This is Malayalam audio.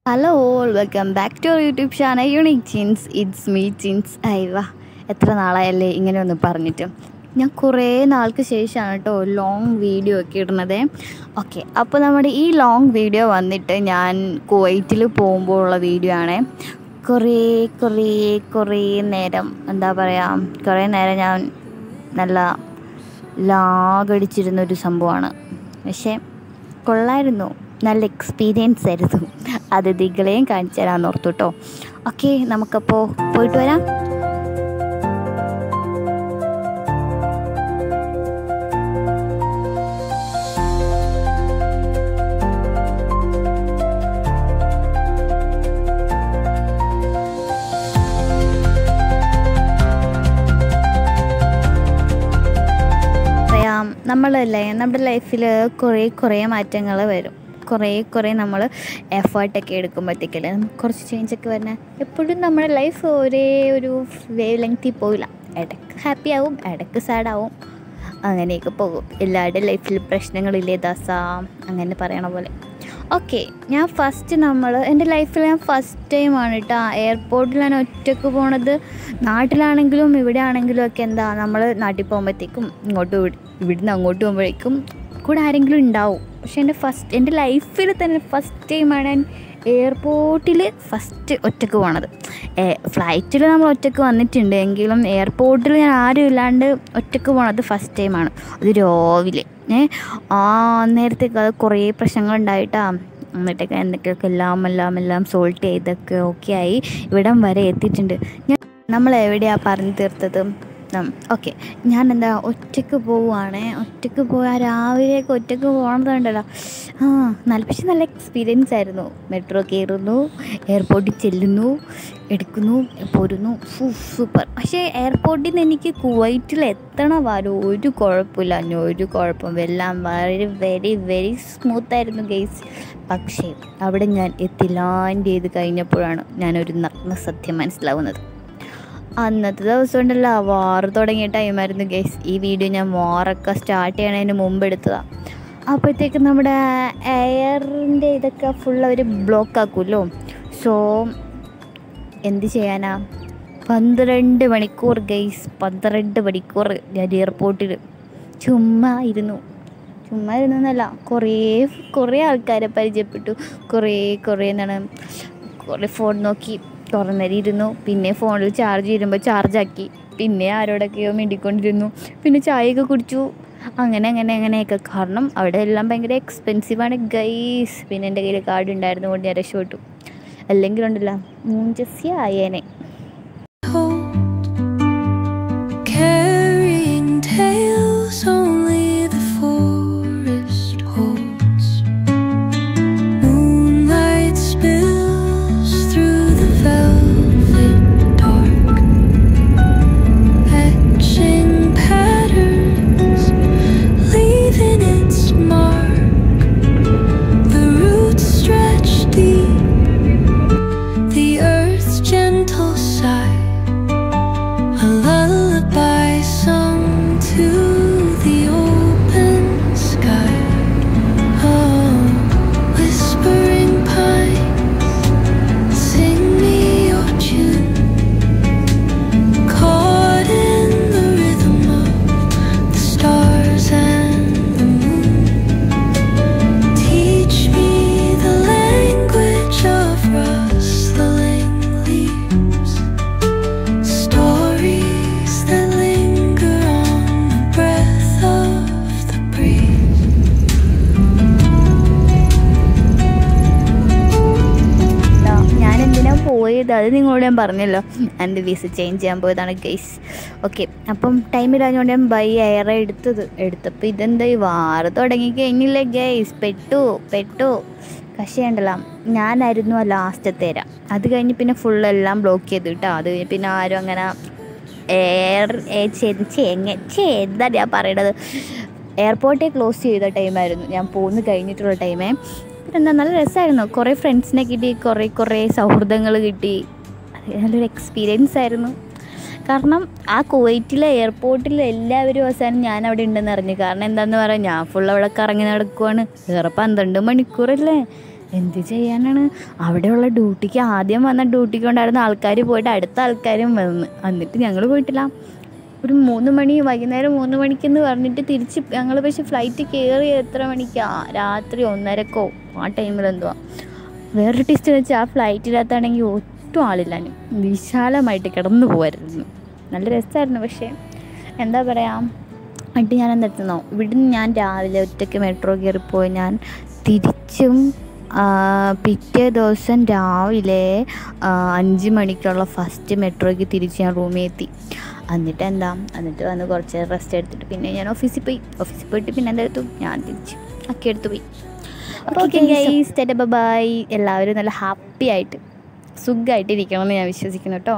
Hello all welcome back to our YouTube channel unique Chins. It's me Chins. അയവാ, എത്ര നാളായല്ലേ ഇങ്ങനെ ഒന്ന് പറഞ്ഞിട്ട്. ഞാൻ കുറേ നാൾക്ക് ശേഷമാണ് കേട്ടോ ലോങ് വീഡിയോ ഒക്കെ ഇടുന്നത്. ഓക്കെ, അപ്പോൾ നമ്മുടെ ഈ ലോങ് വീഡിയോ വന്നിട്ട് ഞാൻ കുവൈറ്റിൽ പോകുമ്പോൾ ഉള്ള വീഡിയോ ആണ്. കുറേ നേരം എന്താ പറയുക, കുറേ നേരം ഞാൻ നല്ല ലാഗടിച്ചിരുന്നൊരു സംഭവമാണ്. പക്ഷേ കൊള്ളായിരുന്നു, നല്ല എക്സ്പീരിയൻസ് ആയിരുന്നു. അതിഥികളെയും കാണിച്ചു തരാൻ ഓർത്തു കേട്ടോ. ഓക്കെ, നമുക്കപ്പോൾ പോയിട്ട് വരാം. നമ്മളല്ലേ നമ്മുടെ ലൈഫിൽ കുറേ മാറ്റങ്ങൾ വരും. കുറേ നമ്മൾ എഫേർട്ടൊക്കെ എടുക്കുമ്പോഴത്തേക്കല്ലേ നമുക്ക് കുറച്ച് ചേഞ്ചൊക്കെ വരണേ. എപ്പോഴും നമ്മുടെ ലൈഫ് ഒരേ ഒരു വേവ് ലെങ്ത്തിൽ പോകില്ല. ഇടയ്ക്ക് ഹാപ്പി ആവും, ഇടയ്ക്ക് സാഡാവും, അങ്ങനെയൊക്കെ പോകും. എല്ലാവരുടെ ലൈഫിൽ പ്രശ്നങ്ങളില്ലേ ദാസ, അങ്ങനെ പറയണ പോലെ. ഓക്കെ, എൻ്റെ ലൈഫിൽ ഞാൻ ഫസ്റ്റ് ടൈമാണ് കേട്ടോ എയർപോർട്ടിൽ ഞാൻ ഒറ്റയ്ക്ക് പോണത്. നാട്ടിലാണെങ്കിലും ഇവിടെ ആണെങ്കിലും ഒക്കെ എന്താ, നമ്മൾ നാട്ടിൽ പോകുമ്പോഴത്തേക്കും ഇവിടുന്ന് അങ്ങോട്ട് പോകുമ്പോഴേക്കും കൂടെ ആരെങ്കിലും ഉണ്ടാവും. പക്ഷേ എൻ്റെ ലൈഫിൽ തന്നെ ഫസ്റ്റ് ടൈമാണ് ഞാൻ എയർപോർട്ടിൽ ഒറ്റയ്ക്ക് പോണത്. ഫ്ലൈറ്റിൽ നമ്മൾ ഒറ്റയ്ക്ക് വന്നിട്ടുണ്ട്, എങ്കിലും എയർപോർട്ടിൽ ഞാൻ ആരും ഇല്ലാണ്ട് ഒറ്റയ്ക്ക് പോണത് ഫസ്റ്റ് ടൈമാണ്. അത് രാവിലെ നേരത്തേക്ക് അത് കുറേ പ്രശ്നങ്ങളുണ്ടായിട്ടാണ്. എന്നിട്ടൊക്കെ എന്തൊക്കെയൊക്കെ എല്ലാം സോൾട്ട് ചെയ്തൊക്കെ ഓക്കെ ആയി ഇവിടം വരെ എത്തിയിട്ടുണ്ട്. നമ്മൾ എവിടെയാണ് പറഞ്ഞു തീർത്തത്? ഓക്കെ, ഞാനെന്താ ഒറ്റയ്ക്ക് പോവുകയാണേ. ഒറ്റയ്ക്ക് പോയാൽ രാവിലെയൊക്കെ ഒറ്റയ്ക്ക് പോകണതുണ്ടല്ലോ, പക്ഷേ നല്ല എക്സ്പീരിയൻസ് ആയിരുന്നു. മെട്രോ കയറുന്നു, എയർപോർട്ടിൽ ചെല്ലുന്നു, എടുക്കുന്നു, പോരുന്നു, സൂപ്പർ. പക്ഷേ എയർപോർട്ടിൽ നിന്ന് എനിക്ക് കുവൈറ്റിൽ എത്തണ വരെ ഒരു കുഴപ്പമില്ല, ഒരു കുഴപ്പം. എല്ലാം വെരി സ്മൂത്തായിരുന്നു ഗൈസ്. പക്ഷേ അവിടെ ഞാൻ ലാൻഡ് ചെയ്ത് കഴിഞ്ഞപ്പോഴാണ് ഞാനൊരു നഗ്ന സത്യം മനസ്സിലാവുന്നത്. അന്നത്തെ ദിവസം ഉണ്ടല്ലോ വാർ തുടങ്ങിയ ടൈമായിരുന്നു ഗൈസ്. ഈ വീഡിയോ ഞാൻ വാറൊക്കെ സ്റ്റാർട്ട് ചെയ്യണതിന് മുമ്പ് എടുത്തതാണ്. അപ്പോഴത്തേക്കും നമ്മുടെ എയറിൻ്റെ ഇതൊക്കെ ഫുൾ അവർ ബ്ലോക്ക് ആക്കുമല്ലോ. സോ എന്ത് ചെയ്യാനാ, 12 മണിക്കൂർ ഗൈസ്, 12 മണിക്കൂർ ഞാൻ എയർപോർട്ടിൽ ചുമ്മാ ഇരുന്നല്ല, കുറേ ആൾക്കാരെ പരിചയപ്പെട്ടു. കുറേ ഫോൺ നോക്കി, കുറേ നേരം ഇരുന്നു. പിന്നെ ഫോണിൽ ചാർജ് ചെയ്യുമ്പോൾ ചാർജാക്കി, പിന്നെ ആരോടൊക്കെയോ മിണ്ടിക്കൊണ്ടിരുന്നു, പിന്നെ ചായയൊക്കെ കുടിച്ചു. അങ്ങനെയൊക്കെ. കാരണം അവിടെ എല്ലാം ഭയങ്കര എക്സ്പെൻസീവാണ് ഗൈസ്. പിന്നെ എൻ്റെ കയ്യിൽ കാർഡ് ഉണ്ടായിരുന്നു കൊണ്ട് ഞാൻ രക്ഷപ്പെട്ടു. അല്ലെങ്കിൽ ഉണ്ടല്ലോ മൂഞ്ചസ്യ ആയേനെ. അത് നിങ്ങളോട് ഞാൻ പറഞ്ഞല്ലോ, എൻ്റെ വിസ ചേഞ്ച് ചെയ്യാൻ പോയതാണ് ഗൈസ്. ഓക്കെ, അപ്പം ടൈമില്ലാഞ്ഞുകൊണ്ട് ഞാൻ ബൈ എയർ എടുത്തപ്പോൾ ഇതെന്താ ഈ വാറ് തുടങ്ങി കഴിഞ്ഞില്ലേ ഗൈസ്. പെട്ടു. പക്ഷേ ഉണ്ടല്ലോ ഞാനായിരുന്നു ആ ലാസ്റ്റത്തെ. അത് കഴിഞ്ഞ് പിന്നെ ഫുള്ളെല്ലാം ബ്ലോക്ക് ചെയ്തു കേട്ടോ. അത് കഴിഞ്ഞ് പിന്നെ ആരും അങ്ങനെ എന്താ ഞാൻ പറയണത്, എയർപോർട്ടേ ക്ലോസ് ചെയ്ത ടൈമായിരുന്നു ഞാൻ പോന്ന് കഴിഞ്ഞിട്ടുള്ള ടൈമേ. എന്താ നല്ല രസമായിരുന്നു. കുറേ ഫ്രണ്ട്സിനെ കിട്ടി, കുറേ സൗഹൃദങ്ങൾ കിട്ടി. നല്ലൊരു എക്സ്പീരിയൻസ് ആയിരുന്നു. കാരണം ആ കുവൈറ്റിലെ എയർപോർട്ടിൽ എല്ലാവരും അവസാനം ഞാൻ അവിടെ ഉണ്ടെന്ന് അറിഞ്ഞു. കാരണം എന്താണെന്ന് പറയാം, ഞാൻ ഫുൾ അവിടെ കറങ്ങി നടക്കുവാണ്. വേറെ 12 മണിക്കൂറല്ലേ, എന്ത് ചെയ്യാനാണ്, അവിടെയുള്ള ഡ്യൂട്ടിക്ക് ആദ്യം വന്ന ഡ്യൂട്ടിക്ക് കൊണ്ടായിരുന്ന ആൾക്കാർ പോയിട്ട് അടുത്ത ആൾക്കാരും വന്ന്, എന്നിട്ട് ഞങ്ങൾ പോയിട്ടില്ല. ഒരു 3 മണി, വൈകുന്നേരം 3 മണിക്കെന്ന് പറഞ്ഞിട്ട് തിരിച്ച് ഞങ്ങൾ പക്ഷേ ഫ്ലൈറ്റ് കയറി എത്ര മണിക്കാണ്, രാത്രി 1:30 ആ ടൈമിലെന്തുവാ. വേറൊരു ടെസ്റ്റ് വെച്ചാൽ ആ ഫ്ലൈറ്റിനകത്താണെങ്കിൽ ഒട്ടും ആളില്ലാനും വിശാലമായിട്ട് കിടന്നു പോകായിരുന്നു. നല്ല രസമായിരുന്നു. പക്ഷേ എന്താ പറയുക, എന്നിട്ട് ഞാൻ എന്തെടുത്തുന്നോ, ഇവിടുന്ന് ഞാൻ രാവിലെ ഒറ്റയ്ക്ക് മെട്രോ കയറിപ്പോയി. ഞാൻ തിരിച്ചും പിറ്റേ ദിവസം രാവിലെ 5 മണിക്കുള്ള ഫസ്റ്റ് മെട്രോയ്ക്ക് തിരിച്ച് ഞാൻ റൂമിൽ എത്തി. എന്നിട്ട് വന്ന് കുറച്ച് റെസ്റ്റ് എടുത്തിട്ട് പിന്നെ ഞാൻ ഓഫീസിൽ പോയിട്ട് പിന്നെ എന്തെടുത്തു, ഞാൻ തിരിച്ച് എടുത്തു പോയി. Okay guys, bye. എല്ലാവരും നല്ല ഹാപ്പി ആയിട്ട് സുഖമായിട്ട് ഇരിക്കണമെന്ന് ഞാൻ വിശ്വസിക്കുന്നു കേട്ടോ.